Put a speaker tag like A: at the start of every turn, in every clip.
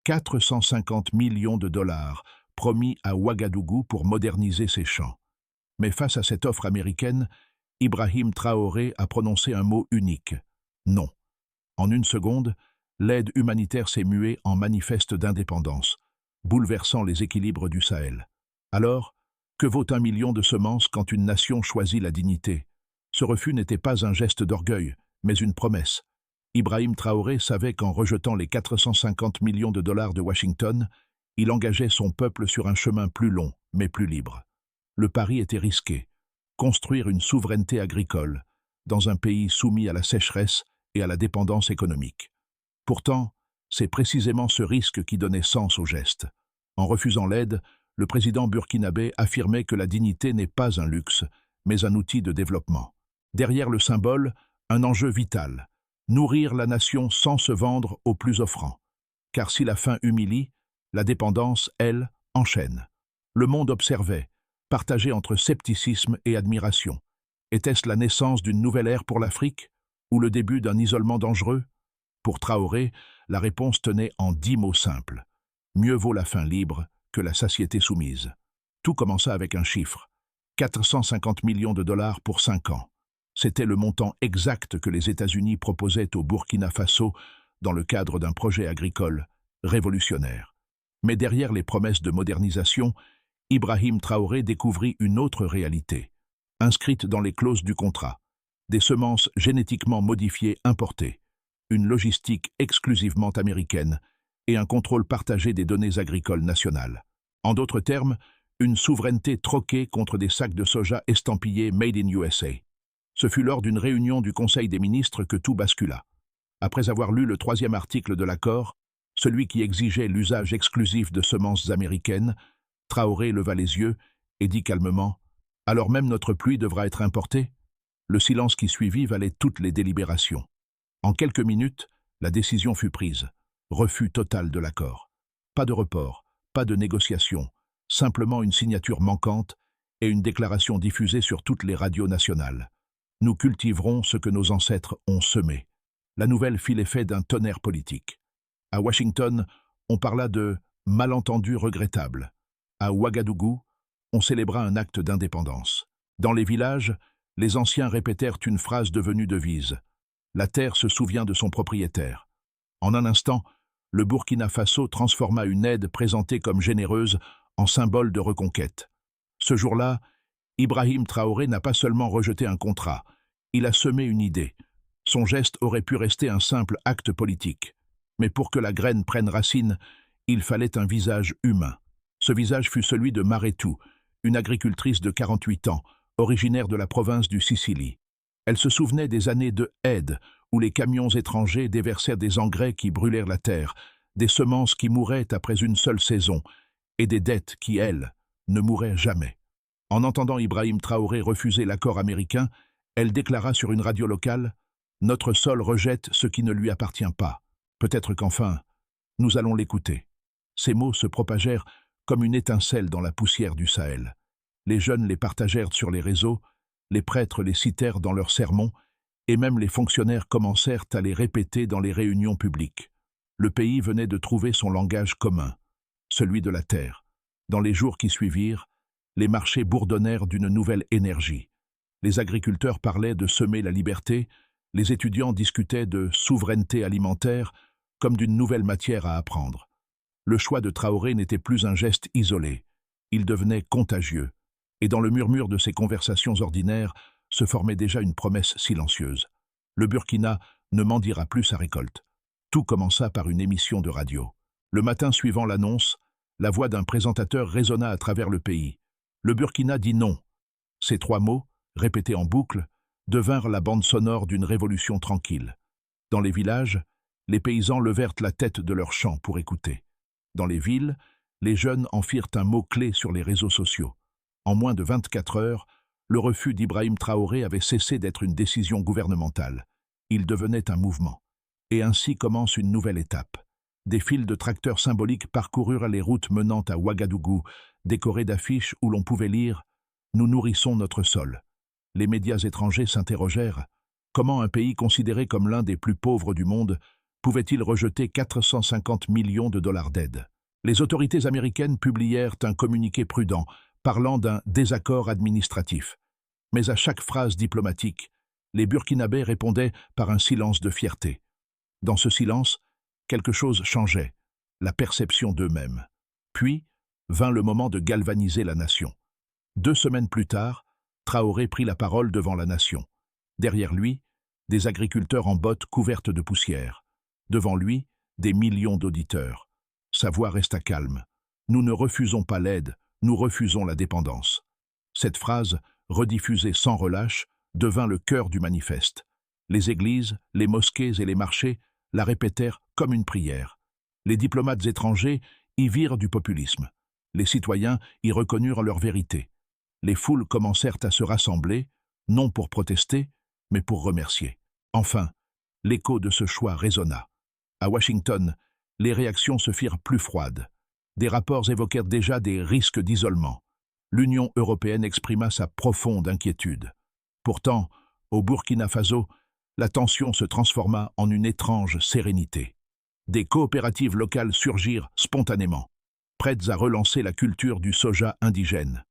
A: 450 millions de dollars promis à Ouagadougou pour moderniser ses champs. Mais face à cette offre américaine, Ibrahim Traoré a prononcé un mot unique: non. En une seconde, l'aide humanitaire s'est muée en manifeste d'indépendance, bouleversant les équilibres du Sahel. Alors, que vaut 1 million de semences quand une nation choisit la dignité? Ce refus n'était pas un geste d'orgueil, mais une promesse. Ibrahim Traoré savait qu'en rejetant les 450 millions de dollars de Washington, il engageait son peuple sur un chemin plus long, mais plus libre. Le pari était risqué: construire une souveraineté agricole dans un pays soumis à la sécheresse et à la dépendance économique. Pourtant, c'est précisément ce risque qui donnait sens au geste. En refusant l'aide, le président burkinabé affirmait que la dignité n'est pas un luxe, mais un outil de développement. Derrière le symbole, un enjeu vital: nourrir la nation sans se vendre aux plus offrants. Car si la faim humilie, la dépendance, elle, enchaîne. Le monde observait, partagé entre scepticisme et admiration. Était-ce la naissance d'une nouvelle ère pour l'Afrique, ou le début d'un isolement dangereux? Pour Traoré, la réponse tenait en 10 mots simples: mieux vaut la faim libre que la satiété soumise. Tout commença avec un chiffre: 450 millions de dollars pour 5 ans. C'était le montant exact que les États-Unis proposaient au Burkina Faso dans le cadre d'un projet agricole révolutionnaire. Mais derrière les promesses de modernisation, Ibrahim Traoré découvrit une autre réalité, inscrite dans les clauses du contrat: des semences génétiquement modifiées importées, une logistique exclusivement américaine et un contrôle partagé des données agricoles nationales. En d'autres termes, une souveraineté troquée contre des sacs de soja estampillés Made in USA. Ce fut lors d'une réunion du Conseil des ministres que tout bascula. Après avoir lu le 3e article de l'accord, celui qui exigeait l'usage exclusif de semences américaines, Traoré leva les yeux et dit calmement: « Alors même notre pluie devra être importée ?» Le silence qui suivit valait toutes les délibérations. En quelques minutes, la décision fut prise: refus total de l'accord. Pas de report, pas de négociation, simplement une signature manquante et une déclaration diffusée sur toutes les radios nationales. Nous cultiverons ce que nos ancêtres ont semé. La nouvelle fit l'effet d'un tonnerre politique. À Washington, on parla de malentendu regrettable. À Ouagadougou, on célébra un acte d'indépendance. Dans les villages, les anciens répétèrent une phrase devenue devise: la terre se souvient de son propriétaire. En un instant, le Burkina Faso transforma une aide présentée comme généreuse en symbole de reconquête. Ce jour-là, Ibrahim Traoré n'a pas seulement rejeté un contrat, il a semé une idée. Son geste aurait pu rester un simple acte politique. Mais pour que la graine prenne racine, il fallait un visage humain. Ce visage fut celui de Maretou, une agricultrice de 48 ans, originaire de la province du Sicily. Elle se souvenait des années de aide, où les camions étrangers déversèrent des engrais qui brûlèrent la terre, des semences qui mouraient après une seule saison, et des dettes qui, elles, ne mouraient jamais. En entendant Ibrahim Traoré refuser l'accord américain, elle déclara sur une radio locale: « Notre sol rejette ce qui ne lui appartient pas. Peut-être qu'enfin, nous allons l'écouter. » Ces mots se propagèrent comme une étincelle dans la poussière du Sahel. Les jeunes les partagèrent sur les réseaux, les prêtres les citèrent dans leurs sermons, et même les fonctionnaires commencèrent à les répéter dans les réunions publiques. Le pays venait de trouver son langage commun, celui de la terre. Dans les jours qui suivirent, les marchés bourdonnèrent d'une nouvelle énergie. Les agriculteurs parlaient de semer la liberté, les étudiants discutaient de souveraineté alimentaire comme d'une nouvelle matière à apprendre. Le choix de Traoré n'était plus un geste isolé, il devenait contagieux, et dans le murmure de ces conversations ordinaires se formait déjà une promesse silencieuse. Le Burkina ne mendiera plus sa récolte. Tout commença par une émission de radio. Le matin suivant l'annonce, la voix d'un présentateur résonna à travers le pays. Le Burkina dit non. Ces 3 mots, répétés en boucle, devinrent la bande sonore d'une révolution tranquille. Dans les villages, les paysans levèrent la tête de leurs champs pour écouter. Dans les villes, les jeunes en firent un mot-clé sur les réseaux sociaux. En moins de 24 heures, le refus d'Ibrahim Traoré avait cessé d'être une décision gouvernementale. Il devenait un mouvement. Et ainsi commence une nouvelle étape. Des files de tracteurs symboliques parcoururent les routes menant à Ouagadougou, décorées d'affiches où l'on pouvait lire « Nous nourrissons notre sol ». Les médias étrangers s'interrogèrent: comment un pays considéré comme l'un des plus pauvres du monde Pouvait-il rejeter 450 millions de dollars d'aide? Les autorités américaines publièrent un communiqué prudent, parlant d'un désaccord administratif. Mais à chaque phrase diplomatique, les Burkinabés répondaient par un silence de fierté. Dans ce silence, quelque chose changeait, la perception d'eux-mêmes. Puis vint le moment de galvaniser la nation. 2 semaines plus tard, Traoré prit la parole devant la nation. Derrière lui, des agriculteurs en bottes couvertes de poussière. Devant lui, des millions d'auditeurs. Sa voix resta calme. Nous ne refusons pas l'aide, nous refusons la dépendance. Cette phrase, rediffusée sans relâche, devint le cœur du manifeste. Les églises, les mosquées et les marchés la répétèrent comme une prière. Les diplomates étrangers y virent du populisme. Les citoyens y reconnurent leur vérité. Les foules commencèrent à se rassembler, non pour protester, mais pour remercier. Enfin, l'écho de ce choix résonna. À Washington, les réactions se firent plus froides. Des rapports évoquèrent déjà des risques d'isolement. L'Union européenne exprima sa profonde inquiétude. Pourtant, au Burkina Faso, la tension se transforma en une étrange sérénité. Des coopératives locales surgirent spontanément, prêtes à relancer la culture du soja indigène.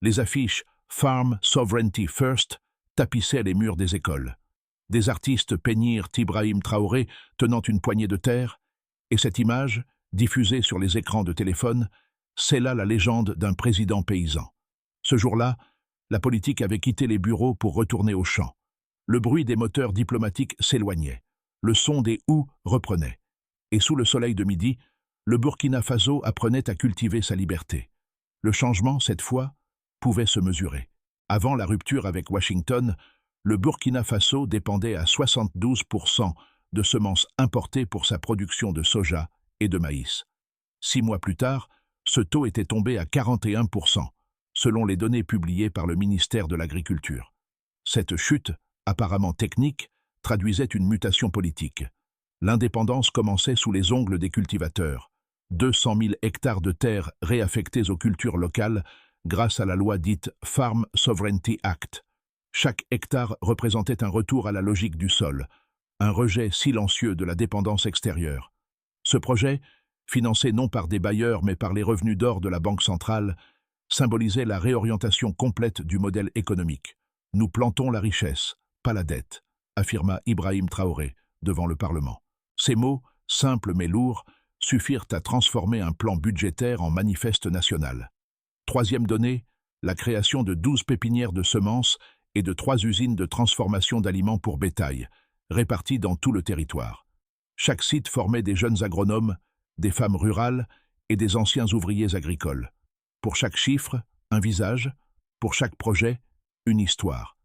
A: Les affiches « Farm Sovereignty First » tapissaient les murs des écoles. Des artistes peignirent Ibrahim Traoré tenant une poignée de terre, et cette image, diffusée sur les écrans de téléphone, scella la légende d'un président paysan. Ce jour-là, la politique avait quitté les bureaux pour retourner aux champs. Le bruit des moteurs diplomatiques s'éloignait. Le son des houes reprenait. Et sous le soleil de midi, le Burkina Faso apprenait à cultiver sa liberté. Le changement, cette fois, pouvait se mesurer. Avant la rupture avec Washington, le Burkina Faso dépendait à 72% de semences importées pour sa production de soja et de maïs. 6 mois plus tard, ce taux était tombé à 41%, selon les données publiées par le ministère de l'Agriculture. Cette chute, apparemment technique, traduisait une mutation politique. L'indépendance commençait sous les ongles des cultivateurs. 200 000 hectares de terres réaffectés aux cultures locales grâce à la loi dite Farm Sovereignty Act. Chaque hectare représentait un retour à la logique du sol, un rejet silencieux de la dépendance extérieure. Ce projet, financé non par des bailleurs mais par les revenus d'or de la Banque centrale, symbolisait la réorientation complète du modèle économique. Nous plantons la richesse, pas la dette, affirma Ibrahim Traoré devant le Parlement. Ces mots, simples mais lourds, suffirent à transformer un plan budgétaire en manifeste national. Troisième donnée, la création de 12 pépinières de semences et de 3 usines de transformation d'aliments pour bétail, réparties dans tout le territoire. Chaque site formait des jeunes agronomes, des femmes rurales et des anciens ouvriers agricoles. Pour chaque chiffre, un visage, pour chaque projet, une histoire.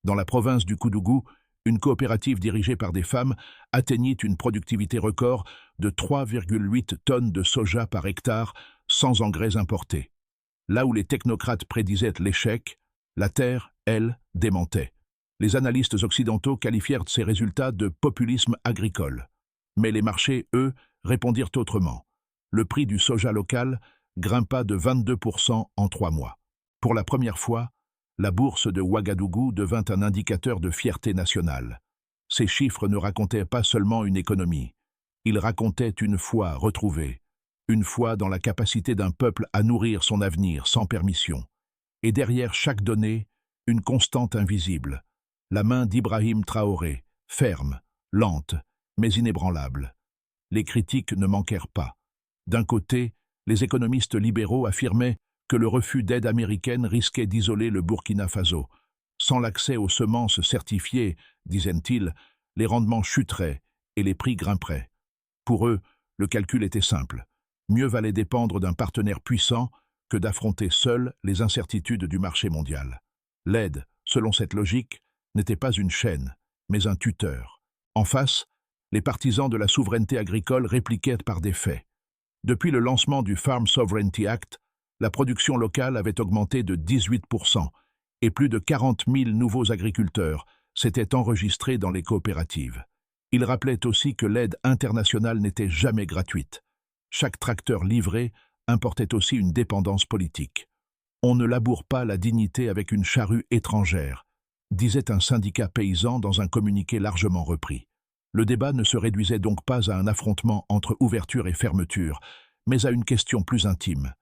A: Dans la province du Koudougou, une coopérative dirigée par des femmes atteignit une productivité record de 3,8 tonnes de soja par hectare sans engrais importés. Là où les technocrates prédisaient l'échec, la terre, elle, démentait. Les analystes occidentaux qualifièrent ces résultats de populisme agricole. Mais les marchés, eux, répondirent autrement. Le prix du soja local grimpa de 22% en 3 mois. Pour la première fois, la bourse de Ouagadougou devint un indicateur de fierté nationale. Ces chiffres ne racontaient pas seulement une économie. Ils racontaient une foi retrouvée, une foi dans la capacité d'un peuple à nourrir son avenir sans permission. Et derrière chaque donnée, une constante invisible, la main d'Ibrahim Traoré, ferme, lente, mais inébranlable. Les critiques ne manquèrent pas. D'un côté, les économistes libéraux affirmaient que le refus d'aide américaine risquait d'isoler le Burkina Faso. Sans l'accès aux semences certifiées, disaient-ils, les rendements chuteraient et les prix grimperaient. Pour eux, le calcul était simple. Mieux valait dépendre d'un partenaire puissant que d'affronter seul les incertitudes du marché mondial. L'aide, selon cette logique, n'était pas une chaîne, mais un tuteur. En face, les partisans de la souveraineté agricole répliquaient par des faits. Depuis le lancement du Farm Sovereignty Act, la production locale avait augmenté de 18% et plus de 40 000 nouveaux agriculteurs s'étaient enregistrés dans les coopératives. Ils rappelaient aussi que l'aide internationale n'était jamais gratuite. Chaque tracteur livré importait aussi une dépendance politique. On ne laboure pas la dignité avec une charrue étrangère, disait un syndicat paysan dans un communiqué largement repris. Le débat ne se réduisait donc pas à un affrontement entre ouverture et fermeture, mais à une question plus intime.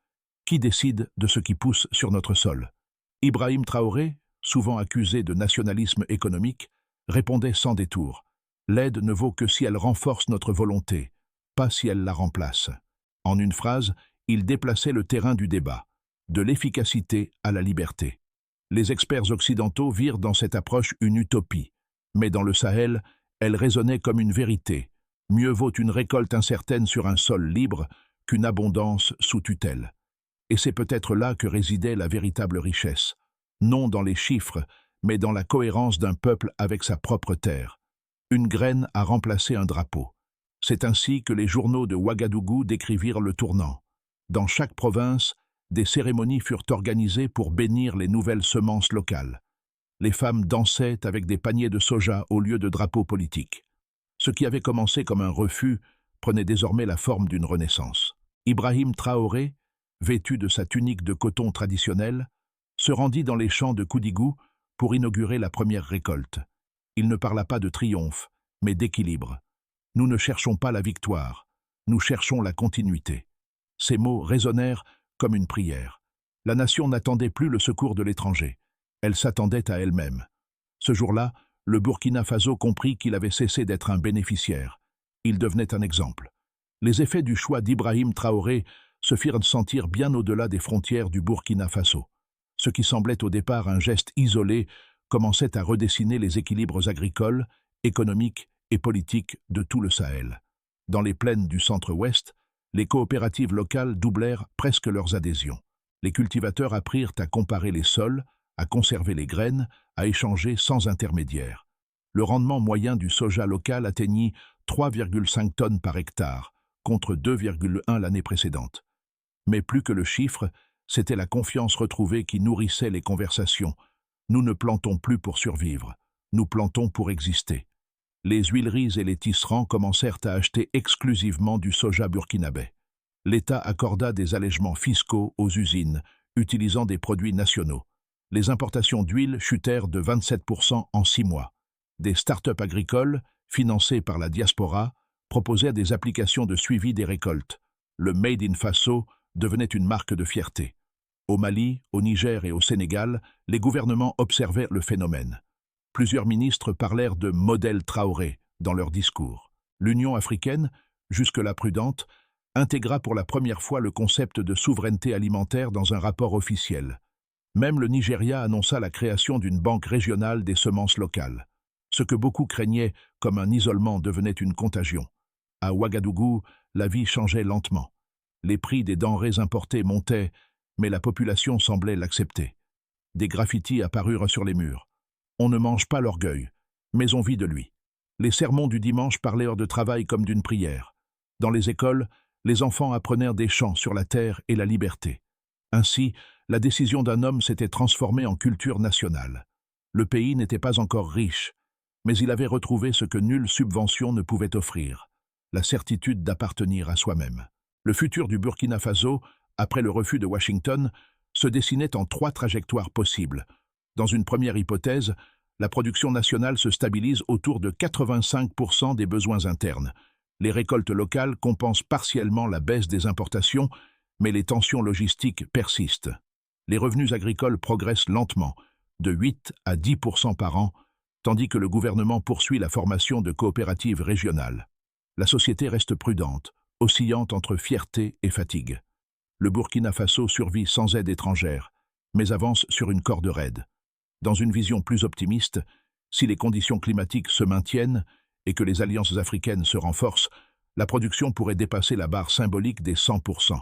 A: Qui décide de ce qui pousse sur notre sol? Ibrahim Traoré, souvent accusé de nationalisme économique, répondait sans détour. L'aide ne vaut que si elle renforce notre volonté, pas si elle la remplace. En une phrase, il déplaçait le terrain du débat, de l'efficacité à la liberté. Les experts occidentaux virent dans cette approche une utopie, mais dans le Sahel, elle résonnait comme une vérité. Mieux vaut une récolte incertaine sur un sol libre qu'une abondance sous tutelle. Et c'est peut-être là que résidait la véritable richesse, non dans les chiffres, mais dans la cohérence d'un peuple avec sa propre terre. Une graine a remplacé un drapeau. C'est ainsi que les journaux de Ouagadougou décrivirent le tournant. Dans chaque province, des cérémonies furent organisées pour bénir les nouvelles semences locales. Les femmes dansaient avec des paniers de soja au lieu de drapeaux politiques. Ce qui avait commencé comme un refus prenait désormais la forme d'une renaissance. Ibrahim Traoré, vêtu de sa tunique de coton traditionnelle, se rendit dans les champs de Koudigou pour inaugurer la première récolte. Il ne parla pas de triomphe, mais d'équilibre. Nous ne cherchons pas la victoire, nous cherchons la continuité. Ces mots résonnèrent comme une prière. La nation n'attendait plus le secours de l'étranger. Elle s'attendait à elle-même. Ce jour-là, le Burkina Faso comprit qu'il avait cessé d'être un bénéficiaire. Il devenait un exemple. Les effets du choix d'Ibrahim Traoré se firent sentir bien au-delà des frontières du Burkina Faso. Ce qui semblait au départ un geste isolé commençait à redessiner les équilibres agricoles, économiques et politiques de tout le Sahel. Dans les plaines du centre-ouest, les coopératives locales doublèrent presque leurs adhésions. Les cultivateurs apprirent à comparer les sols, à conserver les graines, à échanger sans intermédiaire. Le rendement moyen du soja local atteignit 3,5 tonnes par hectare, contre 2,1 l'année précédente. Mais plus que le chiffre, c'était la confiance retrouvée qui nourrissait les conversations. Nous ne plantons plus pour survivre, nous plantons pour exister. Les huileries et les tisserands commencèrent à acheter exclusivement du soja burkinabé. L'État accorda des allègements fiscaux aux usines, utilisant des produits nationaux. Les importations d'huile chutèrent de 27% en 6 mois. Des start-up agricoles, financées par la diaspora, proposaient des applications de suivi des récoltes. Le Made in Faso devenait une marque de fierté. Au Mali, au Niger et au Sénégal, les gouvernements observaient le phénomène. Plusieurs ministres parlèrent de modèle Traoré dans leurs discours. L'Union africaine, jusque-là prudente, intégra pour la première fois le concept de souveraineté alimentaire dans un rapport officiel. Même le Nigeria annonça la création d'une banque régionale des semences locales. Ce que beaucoup craignaient comme un isolement devenait une contagion. À Ouagadougou, la vie changeait lentement. Les prix des denrées importées montaient, mais la population semblait l'accepter. Des graffitis apparurent sur les murs. On ne mange pas l'orgueil, mais on vit de lui. Les sermons du dimanche parlèrent de travail comme d'une prière. Dans les écoles, les enfants apprenèrent des chants sur la terre et la liberté. Ainsi, la décision d'un homme s'était transformée en culture nationale. Le pays n'était pas encore riche, mais il avait retrouvé ce que nulle subvention ne pouvait offrir, la certitude d'appartenir à soi-même. Le futur du Burkina Faso, après le refus de Washington, se dessinait en 3 trajectoires possibles. Dans une première hypothèse, la production nationale se stabilise autour de 85% des besoins internes. Les récoltes locales compensent partiellement la baisse des importations, mais les tensions logistiques persistent. Les revenus agricoles progressent lentement, de 8 à 10% par an, tandis que le gouvernement poursuit la formation de coopératives régionales. La société reste prudente, oscillante entre fierté et fatigue. Le Burkina Faso survit sans aide étrangère, mais avance sur une corde raide. Dans une vision plus optimiste, si les conditions climatiques se maintiennent et que les alliances africaines se renforcent, la production pourrait dépasser la barre symbolique des 100%.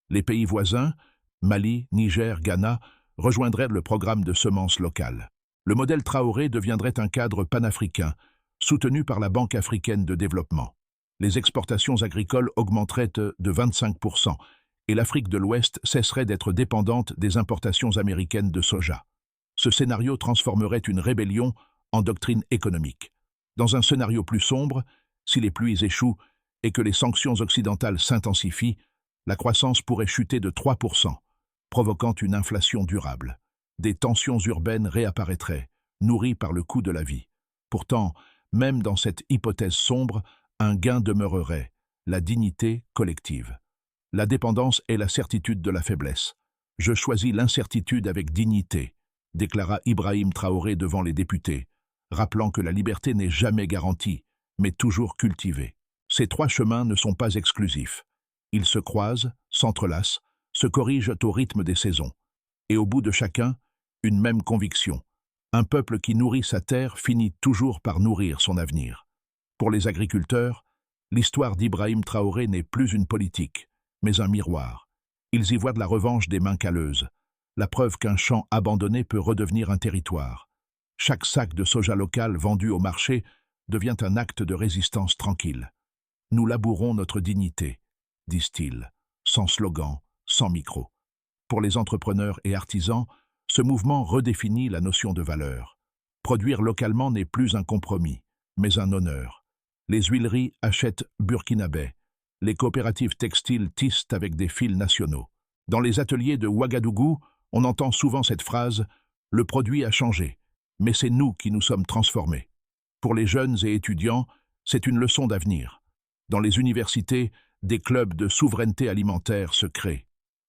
A: Les pays voisins, Mali, Niger, Ghana, rejoindraient le programme de semences locales. Le modèle Traoré deviendrait un cadre panafricain, soutenu par la Banque africaine de développement. Les exportations agricoles augmenteraient de 25%, et l'Afrique de l'Ouest cesserait d'être dépendante des importations américaines de soja. Ce scénario transformerait une rébellion en doctrine économique. Dans un scénario plus sombre, si les pluies échouent et que les sanctions occidentales s'intensifient, la croissance pourrait chuter de 3%, provoquant une inflation durable. Des tensions urbaines réapparaîtraient, nourries par le coût de la vie. Pourtant, même dans cette hypothèse sombre, un gain demeurerait, la dignité collective. La dépendance est la certitude de la faiblesse. Je choisis l'incertitude avec dignité, déclara Ibrahim Traoré devant les députés, rappelant que la liberté n'est jamais garantie, mais toujours cultivée. Ces trois chemins ne sont pas exclusifs. Ils se croisent, s'entrelacent, se corrigent au rythme des saisons. Et au bout de chacun, une même conviction. Un peuple qui nourrit sa terre finit toujours par nourrir son avenir. Pour les agriculteurs, l'histoire d'Ibrahim Traoré n'est plus une politique, mais un miroir. Ils y voient de la revanche des mains calleuses, la preuve qu'un champ abandonné peut redevenir un territoire. Chaque sac de soja local vendu au marché devient un acte de résistance tranquille. Nous labourons notre dignité, disent-ils, sans slogan, sans micro. Pour les entrepreneurs et artisans, ce mouvement redéfinit la notion de valeur. Produire localement n'est plus un compromis, mais un honneur. Les huileries achètent burkinabé. Les coopératives textiles tissent avec des fils nationaux. Dans les ateliers de Ouagadougou, on entend souvent cette phrase « Le produit a changé, mais c'est nous qui nous sommes transformés ». Pour les jeunes et étudiants, c'est une leçon d'avenir. Dans les universités, des clubs de souveraineté alimentaire se créent.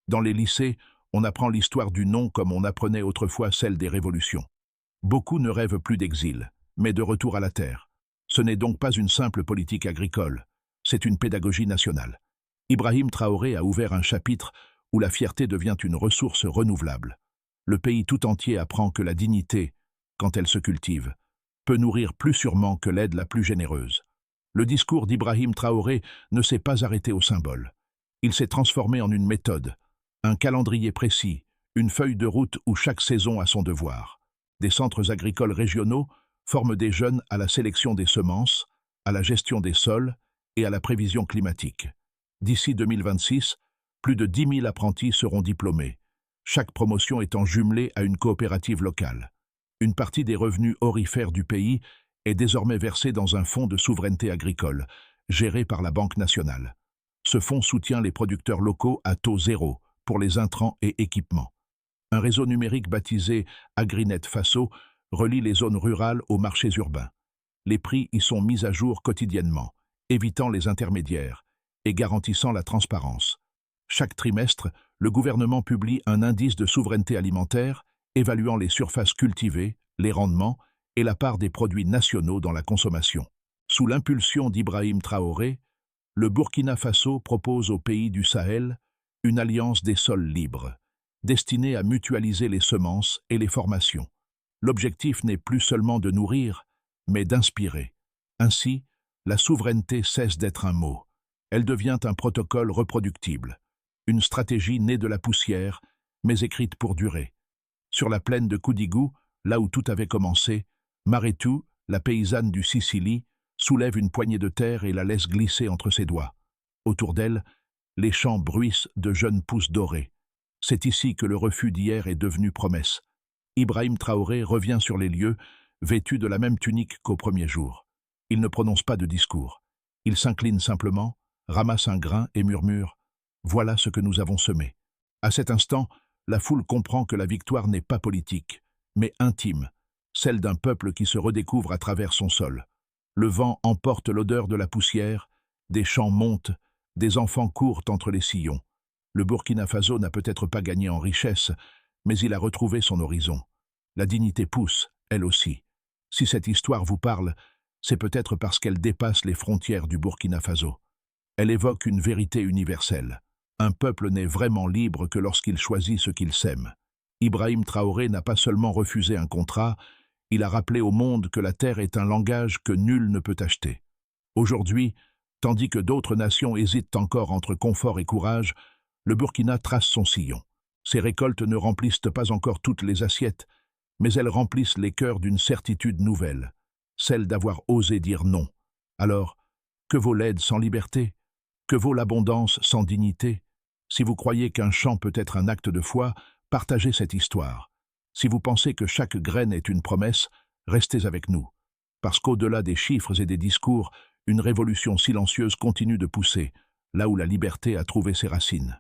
A: Dans les lycées, on apprend l'histoire du non comme on apprenait autrefois celle des révolutions. Beaucoup ne rêvent plus d'exil, mais de retour à la terre. Ce n'est donc pas une simple politique agricole, c'est une pédagogie nationale. Ibrahim Traoré a ouvert un chapitre où la fierté devient une ressource renouvelable. Le pays tout entier apprend que la dignité, quand elle se cultive, peut nourrir plus sûrement que l'aide la plus généreuse. Le discours d'Ibrahim Traoré ne s'est pas arrêté au symbole. Il s'est transformé en une méthode, un calendrier précis, une feuille de route où chaque saison a son devoir. Des centres agricoles régionaux forment des jeunes à la sélection des semences, à la gestion des sols et à la prévision climatique. D'ici 2026, plus de 10 000 apprentis seront diplômés, chaque promotion étant jumelée à une coopérative locale. Une partie des revenus aurifères du pays est désormais versée dans un fonds de souveraineté agricole, géré par la Banque nationale. Ce fonds soutient les producteurs locaux à taux zéro pour les intrants et équipements. Un réseau numérique baptisé Agrinet Faso relie les zones rurales aux marchés urbains. Les prix y sont mis à jour quotidiennement, évitant les intermédiaires et garantissant la transparence. Chaque trimestre, le gouvernement publie un indice de souveraineté alimentaire évaluant les surfaces cultivées, les rendements et la part des produits nationaux dans la consommation. Sous l'impulsion d'Ibrahim Traoré, le Burkina Faso propose aux pays du Sahel une alliance des sols libres, destinée à mutualiser les semences et les formations. L'objectif n'est plus seulement de nourrir, mais d'inspirer. Ainsi, la souveraineté cesse d'être un mot. Elle devient un protocole reproductible, une stratégie née de la poussière, mais écrite pour durer. Sur la plaine de Koudigou, là où tout avait commencé, Maretou, la paysanne du Sicily, soulève une poignée de terre et la laisse glisser entre ses doigts. Autour d'elle, les champs bruissent de jeunes pousses dorées. C'est ici que le refus d'hier est devenu promesse. Ibrahim Traoré revient sur les lieux, vêtu de la même tunique qu'au premier jour. Il ne prononce pas de discours. Il s'incline simplement, ramasse un grain et murmure « Voilà ce que nous avons semé ». À cet instant, la foule comprend que la victoire n'est pas politique, mais intime, celle d'un peuple qui se redécouvre à travers son sol. Le vent emporte l'odeur de la poussière, des champs montent, des enfants courent entre les sillons. Le Burkina Faso n'a peut-être pas gagné en richesse, mais il a retrouvé son horizon. La dignité pousse, elle aussi. Si cette histoire vous parle, c'est peut-être parce qu'elle dépasse les frontières du Burkina Faso. Elle évoque une vérité universelle. Un peuple n'est vraiment libre que lorsqu'il choisit ce qu'il sème. Ibrahim Traoré n'a pas seulement refusé un contrat, il a rappelé au monde que la terre est un langage que nul ne peut acheter. Aujourd'hui, tandis que d'autres nations hésitent encore entre confort et courage, le Burkina trace son sillon. Ses récoltes ne remplissent pas encore toutes les assiettes, mais elles remplissent les cœurs d'une certitude nouvelle, celle d'avoir osé dire non. Alors, que vaut l'aide sans liberté? Que vaut l'abondance sans dignité? Si vous croyez qu'un champ peut être un acte de foi, partagez cette histoire. Si vous pensez que chaque graine est une promesse, restez avec nous. Parce qu'au-delà des chiffres et des discours, une révolution silencieuse continue de pousser, là où la liberté a trouvé ses racines.